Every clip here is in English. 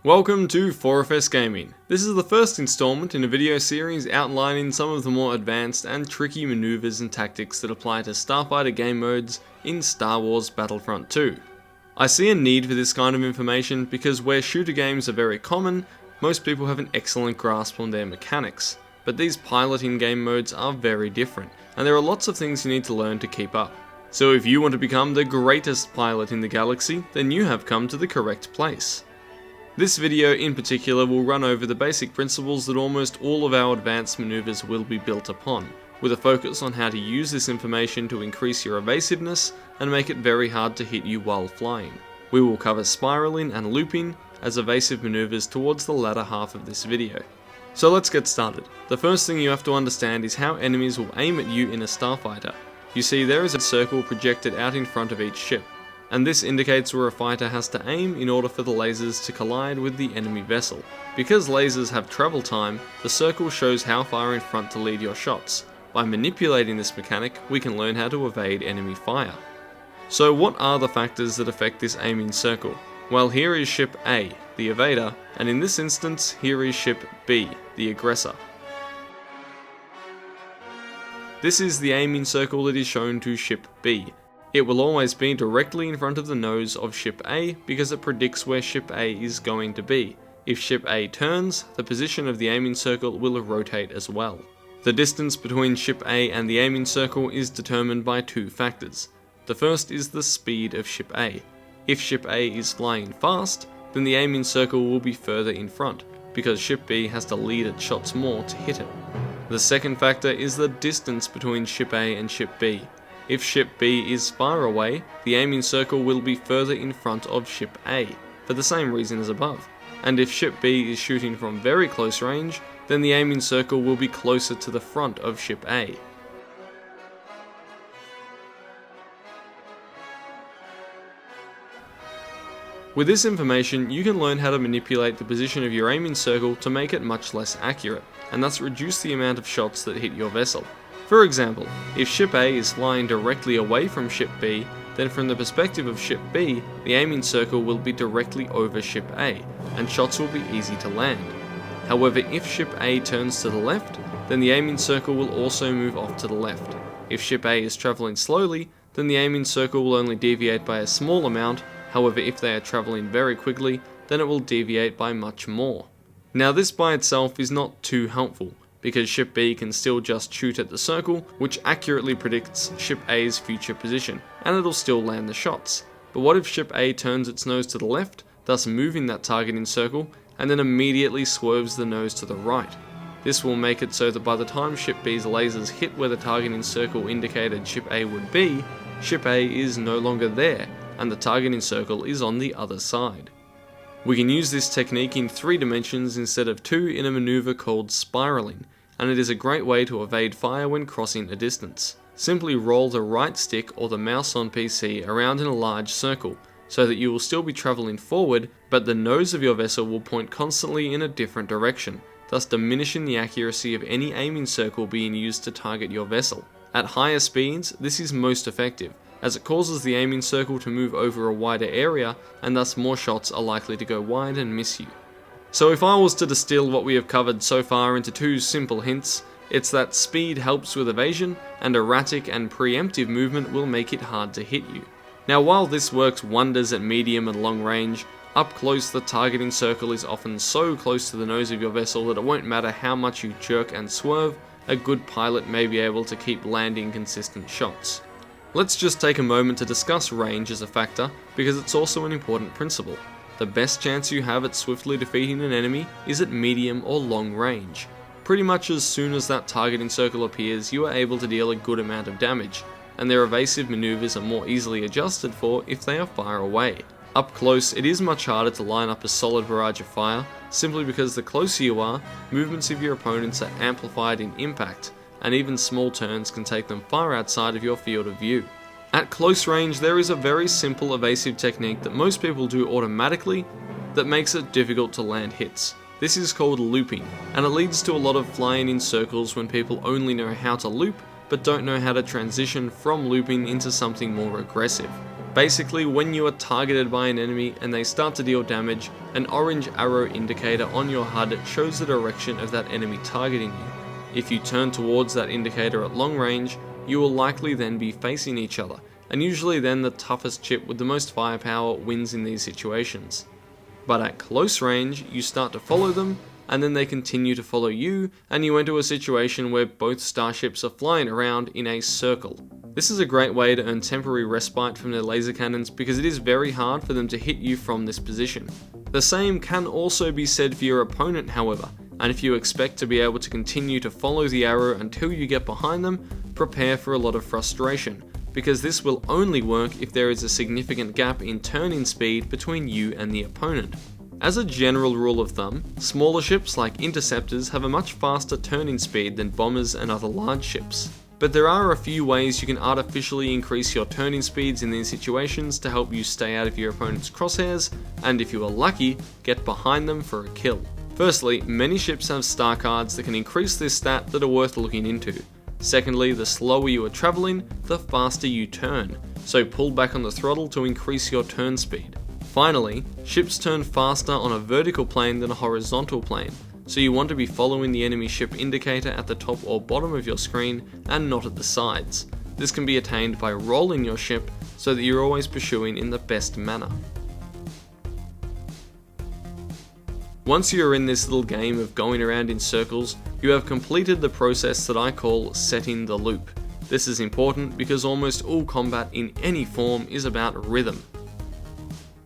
Welcome to 4FS Gaming. This is the first installment in a video series outlining some of the more advanced and tricky maneuvers and tactics that apply to starfighter game modes in Star Wars Battlefront 2. I see a need for this kind of information because where shooter games are very common, most people have an excellent grasp on their mechanics, but these piloting game modes are very different, and there are lots of things you need to learn to keep up. So if you want to become the greatest pilot in the galaxy, then you have come to the correct place. This video in particular will run over the basic principles that almost all of our advanced maneuvers will be built upon, with a focus on how to use this information to increase your evasiveness and make it very hard to hit you while flying. We will cover spiraling and looping as evasive maneuvers towards the latter half of this video. So let's get started. The first thing you have to understand is how enemies will aim at you in a starfighter. You see, there is a circle projected out in front of each ship, and this indicates where a fighter has to aim in order for the lasers to collide with the enemy vessel. Because lasers have travel time, the circle shows how far in front to lead your shots. By manipulating this mechanic, we can learn how to evade enemy fire. So what are the factors that affect this aiming circle? Well, here is ship A, the evader, and in this instance, here is ship B, the aggressor. This is the aiming circle that is shown to ship B. It will always be directly in front of the nose of ship A because it predicts where ship A is going to be. If ship A turns, the position of the aiming circle will rotate as well. The distance between ship A and the aiming circle is determined by two factors. The first is the speed of ship A. If ship A is flying fast, then the aiming circle will be further in front, because ship B has to lead its shots more to hit it. The second factor is the distance between ship A and ship B. If ship B is far away, the aiming circle will be further in front of ship A, for the same reason as above. And if ship B is shooting from very close range, then the aiming circle will be closer to the front of ship A. With this information, you can learn how to manipulate the position of your aiming circle to make it much less accurate, and thus reduce the amount of shots that hit your vessel. For example, if ship A is flying directly away from ship B, then from the perspective of ship B, the aiming circle will be directly over ship A, and shots will be easy to land. However, if ship A turns to the left, then the aiming circle will also move off to the left. If ship A is travelling slowly, then the aiming circle will only deviate by a small amount. However, if they are travelling very quickly, then it will deviate by much more. Now this by itself is not too helpful, because ship B can still just shoot at the circle, which accurately predicts ship A's future position, and it'll still land the shots. But what if ship A turns its nose to the left, thus moving that targeting circle, and then immediately swerves the nose to the right? This will make it so that by the time ship B's lasers hit where the targeting circle indicated ship A would be, ship A is no longer there, and the targeting circle is on the other side. We can use this technique in 3 dimensions instead of 2 in a maneuver called spiraling, and it is a great way to evade fire when crossing a distance. Simply roll the right stick or the mouse on PC around in a large circle, so that you will still be travelling forward, but the nose of your vessel will point constantly in a different direction, thus diminishing the accuracy of any aiming circle being used to target your vessel. At higher speeds, this is most effective, as it causes the aiming circle to move over a wider area, and thus more shots are likely to go wide and miss you. So if I was to distill what we have covered so far into 2 simple hints, it's that speed helps with evasion, and erratic and preemptive movement will make it hard to hit you. Now while this works wonders at medium and long range, up close the targeting circle is often so close to the nose of your vessel that it won't matter how much you jerk and swerve, a good pilot may be able to keep landing consistent shots. Let's just take a moment to discuss range as a factor, because it's also an important principle. The best chance you have at swiftly defeating an enemy is at medium or long range. Pretty much as soon as that targeting circle appears, you are able to deal a good amount of damage, and their evasive maneuvers are more easily adjusted for if they are far away. Up close, it is much harder to line up a solid barrage of fire, simply because the closer you are, movements of your opponents are amplified in impact, and even small turns can take them far outside of your field of view. At close range, there is a very simple evasive technique that most people do automatically that makes it difficult to land hits. This is called looping, and it leads to a lot of flying in circles when people only know how to loop, but don't know how to transition from looping into something more aggressive. Basically, when you are targeted by an enemy and they start to deal damage, an orange arrow indicator on your HUD shows the direction of that enemy targeting you. If you turn towards that indicator at long range, you will likely then be facing each other, and usually then the toughest chip with the most firepower wins in these situations. But at close range, you start to follow them, and then they continue to follow you, and you enter a situation where both starships are flying around in a circle. This is a great way to earn temporary respite from their laser cannons because it is very hard for them to hit you from this position. The same can also be said for your opponent, however, and if you expect to be able to continue to follow the arrow until you get behind them, prepare for a lot of frustration, because this will only work if there is a significant gap in turning speed between you and the opponent. As a general rule of thumb, smaller ships like interceptors have a much faster turning speed than bombers and other large ships. But there are a few ways you can artificially increase your turning speeds in these situations to help you stay out of your opponent's crosshairs, and if you are lucky, get behind them for a kill. Firstly, many ships have star cards that can increase this stat that are worth looking into. Secondly, the slower you are travelling, the faster you turn, so pull back on the throttle to increase your turn speed. Finally, ships turn faster on a vertical plane than a horizontal plane, so you want to be following the enemy ship indicator at the top or bottom of your screen and not at the sides. This can be attained by rolling your ship so that you're always pursuing in the best manner. Once you are in this little game of going around in circles, you have completed the process that I call setting the loop. This is important because almost all combat in any form is about rhythm.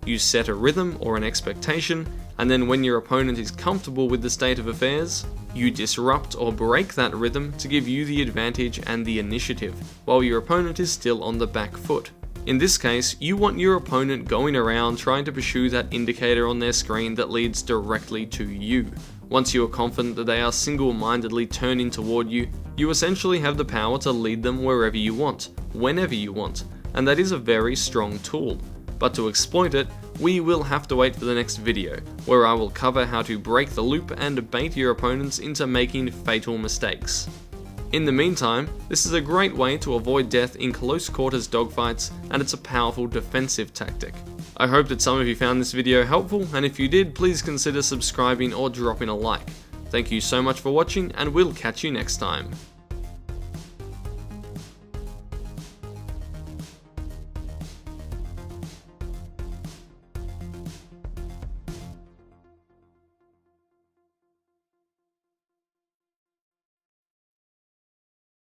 You set a rhythm or an expectation, and then when your opponent is comfortable with the state of affairs, you disrupt or break that rhythm to give you the advantage and the initiative, while your opponent is still on the back foot. In this case, you want your opponent going around trying to pursue that indicator on their screen that leads directly to you. Once you are confident that they are single-mindedly turning toward you, you essentially have the power to lead them wherever you want, whenever you want, and that is a very strong tool. But to exploit it, we will have to wait for the next video, where I will cover how to break the loop and bait your opponents into making fatal mistakes. In the meantime, this is a great way to avoid death in close quarters dogfights, and it's a powerful defensive tactic. I hope that some of you found this video helpful, and if you did, please consider subscribing or dropping a like. Thank you so much for watching, and we'll catch you next time.